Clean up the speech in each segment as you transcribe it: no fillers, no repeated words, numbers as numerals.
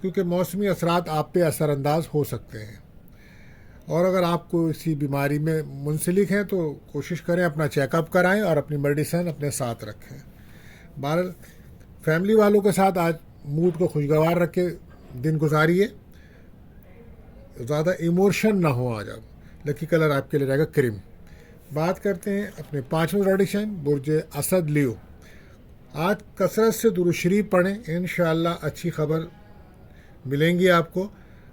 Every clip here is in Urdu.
کیونکہ موسمی اثرات آپ پہ اثر انداز ہو سکتے ہیں، اور اگر آپ کو اسی بیماری میں منسلک ہیں تو کوشش کریں اپنا چیک اپ کرائیں اور اپنی میڈیسن اپنے ساتھ رکھیں۔ بہرحال فیملی والوں کے ساتھ آج موڈ کو خوشگوار رکھ کے دن گزاریے، زیادہ ایموشن نہ ہو آج آپ۔ لکی کلر آپ کے لیے رہے گا کریم۔ بات کرتے ہیں اپنے 5ویں زوڈک سائن برج اسد لیو۔ آج کثرت سے درود شریف پڑھیں، انشاءاللہ اچھی خبر ملیں گی آپ کو۔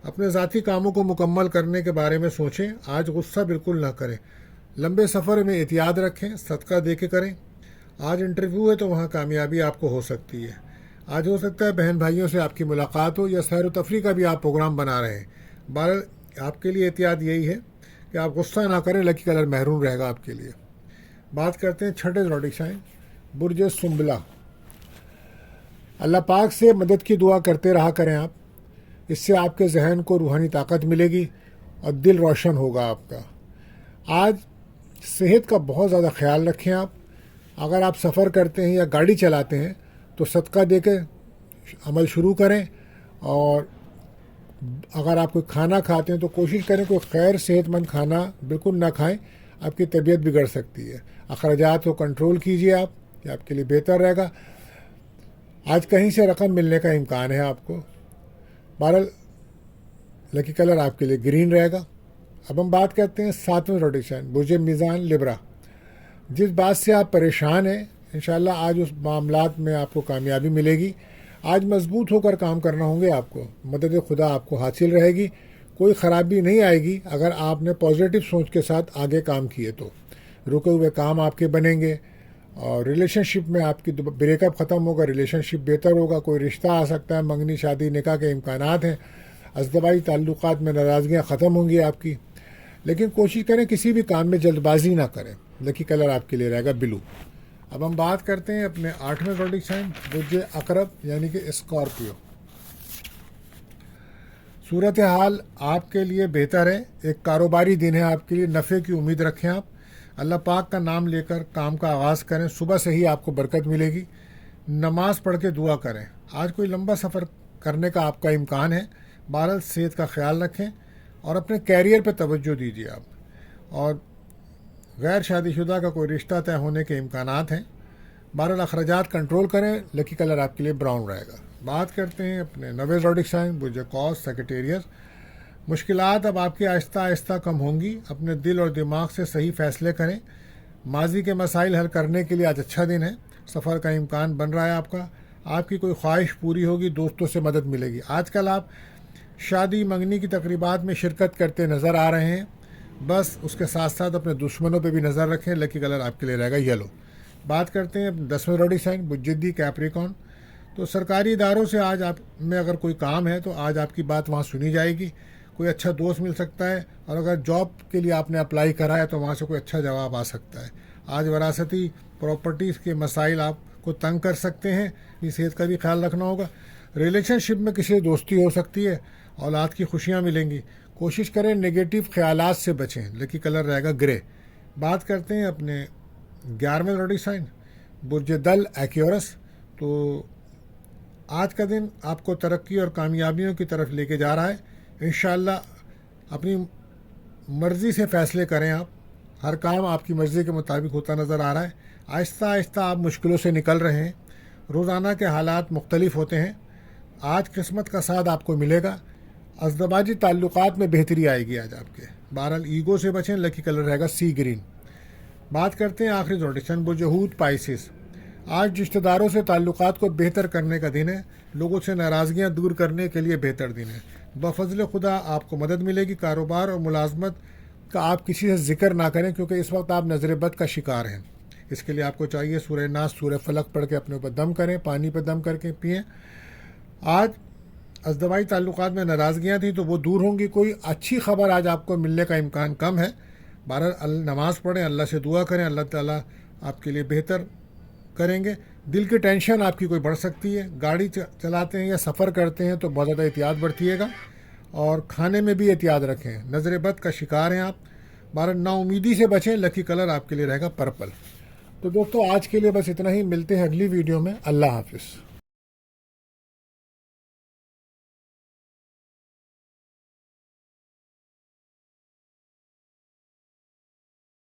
اپنے ذاتی کاموں کو مکمل کرنے کے بارے میں سوچیں، آج غصہ بالکل نہ کریں۔ لمبے سفر میں احتیاط رکھیں، صدقہ دے کے کریں۔ آج انٹرویو ہے تو وہاں کامیابی آپ کو ہو سکتی ہے۔ آج ہو سکتا ہے بہن بھائیوں سے آپ کی ملاقات ہو، یا سیر و تفریح کا بھی آپ پروگرام بنا رہے ہیں۔ بہرحال آپ کے لیے احتیاط یہی ہے کہ آپ غصہ نہ کریں، لکی کلر محروم رہے گا آپ کے لیے۔ بات کرتے ہیں 6ٹھے زوڈک سائن برج سنبلہ۔ اللہ پاک سے مدد کی دعا کرتے رہا کریں آپ، اس سے آپ کے ذہن کو روحانی طاقت ملے گی اور دل روشن ہوگا آپ کا۔ آج صحت کا بہت زیادہ خیال رکھیں آپ۔ اگر آپ سفر کرتے ہیں یا گاڑی چلاتے ہیں تو صدقہ دے کے عمل شروع کریں، اور اگر آپ کوئی کھانا کھاتے ہیں تو کوشش کریں کوئی غیر صحت مند کھانا بالکل نہ کھائیں، آپ کی طبیعت بگڑ سکتی ہے۔ اخراجات کو کنٹرول کیجیے آپ، یہ آپ کے لیے بہتر رہے گا۔ آج کہیں سے رقم ملنے کا امکان ہے آپ کو۔ بہرحال لکی کلر آپ کے لیے گرین رہے گا۔ اب ہم بات کرتے ہیں 7ویں زوڈک سائن برج میزان لبرا۔ جس بات سے آپ پریشان ہیں انشاءاللہ آج اس معاملات میں آپ کو کامیابی ملے گی۔ آج مضبوط ہو کر کام کرنا ہوں گے آپ کو، مدد خدا آپ کو حاصل رہے گی، کوئی خرابی نہیں آئے گی اگر آپ نے پازیٹیو سوچ کے ساتھ آگے کام کیے تو۔ رکے ہوئے کام آپ کے بنیں گے، اور ریلیشن شپ میں آپ کی بریک اپ ختم ہوگا، ریلیشن شپ بہتر ہوگا، کوئی رشتہ آ سکتا ہے، منگنی شادی نکاح کے امکانات ہیں، ازدواجی تعلقات میں ناراضگیاں ختم ہوں گی آپ کی۔ لیکن کوشش کریں کسی بھی کام میں جلد بازی نہ کریں۔ لکی کلر آپ کے لیے رہے گا بلو۔ اب ہم بات کرتے ہیں اپنے 8ویں زوڈک سائن برج عقرب یعنی کہ اسکارپیو۔ صورتحال آپ کے لیے بہتر ہے، ایک کاروباری دن ہے آپ کے لیے، نفع کی امید رکھیں آپ۔ اللہ پاک کا نام لے کر کام کا آغاز کریں، صبح سے ہی آپ کو برکت ملے گی۔ نماز پڑھ کے دعا کریں۔ آج کوئی لمبا سفر کرنے کا آپ کا امکان ہے، بہرحال صحت کا خیال رکھیں اور اپنے کیریئر پہ توجہ دیجیے آپ۔ اور غیر شادی شدہ کا کوئی رشتہ طے ہونے کے امکانات ہیں، بہرحال اخراجات کنٹرول کریں۔ لکی کلر آپ کے لیے براؤن رہے گا۔ بات کرتے ہیں اپنے 9ویں زوڈک سائن برج قوس سیکریٹیریس۔ مشکلات اب آپ کی آہستہ آہستہ کم ہوں گی، اپنے دل اور دماغ سے صحیح فیصلے کریں۔ ماضی کے مسائل حل کرنے کے لیے آج اچھا دن ہے، سفر کا امکان بن رہا ہے آپ کا، آپ کی کوئی خواہش پوری ہوگی، دوستوں سے مدد ملے گی۔ آج کل آپ شادی منگنی کی تقریبات میں شرکت کرتے نظر آ رہے ہیں، بس اس کے ساتھ ساتھ اپنے دشمنوں پہ بھی نظر رکھیں۔ لکی کلر آپ کے لیے رہے گا یلو۔ بات کرتے ہیں 10ویں زوڈک سائن جدی کیپریکون۔ تو سرکاری اداروں سے آج آپ میں اگر کوئی کام ہے تو آج آپ کی بات وہاں سنی جائے گی، کوئی اچھا دوست مل سکتا ہے، اور اگر جاب کے لیے آپ نے اپلائی کرا ہے تو وہاں سے کوئی اچھا جواب آ سکتا ہے۔ آج وراثتی پراپرٹیز کے مسائل آپ کو تنگ کر سکتے ہیں، اس صحت کا بھی خیال رکھنا ہوگا۔ ریلیشن شپ میں کسی سے دوستی ہو سکتی ہے، اولاد کی خوشیاں ملیں گی۔ کوشش کریں نگیٹو خیالات سے بچیں۔ لکی کلر رہے گا گرے۔ بات کرتے ہیں اپنے 11ویں زوڈک سائن برج دل ایکیورس۔ تو آج کا دن آپ کو ترقی اور کامیابیوں کی طرف لے کے جا رہا ہے۔ انشاءاللہ اپنی مرضی سے فیصلے کریں آپ، ہر کام آپ کی مرضی کے مطابق ہوتا نظر آ رہا ہے۔ آہستہ آہستہ آپ مشکلوں سے نکل رہے ہیں، روزانہ کے حالات مختلف ہوتے ہیں۔ آج قسمت کا ساتھ آپ کو ملے گا، ازدواجی تعلقات میں بہتری آئے گی آج آپ کے۔ بہرحال ایگو سے بچیں۔ لکی کلر رہے گا سی گرین۔ بات کرتے ہیں آخری زوڈک سائن برج حوت پائسس۔ آج رشتہ داروں سے تعلقات کو بہتر کرنے کا دن ہے، لوگوں سے ناراضگیاں دور کرنے کے لیے بہتر دن ہے۔ بفضل خدا آپ کو مدد ملے گی۔ کاروبار اور ملازمت کا آپ کسی سے ذکر نہ کریں، کیونکہ اس وقت آپ نظر بد کا شکار ہیں۔ اس کے لیے آپ کو چاہیے سورہ ناس سورہ فلق پڑھ کے اپنے اوپر دم کریں، پانی پہ دم کر کے پئیں۔ آج ازدواجی تعلقات میں ناراضگیاں تھیں تو وہ دور ہوں گی، کوئی اچھی خبر آج آپ کو ملنے کا امکان کم ہے۔ بہرحال نماز پڑھیں، اللہ سے دعا کریں، اللہ تعالیٰ آپ کے لیے بہتر کریں گے۔ دل کی ٹینشن آپ کی کوئی بڑھ سکتی ہے، گاڑی چلاتے ہیں یا سفر کرتے ہیں تو بہت زیادہ احتیاط برتیے گا، اور کھانے میں بھی احتیاط رکھیں، نظر بد کا شکار ہیں آپ۔ بہرحال نا امیدی سے بچیں۔ لکی کلر آپ کے لیے رہے گا پرپل۔ تو دوستو آج کے لیے بس اتنا ہی، ملتے ہیں اگلی ویڈیو میں۔ اللہ حافظ۔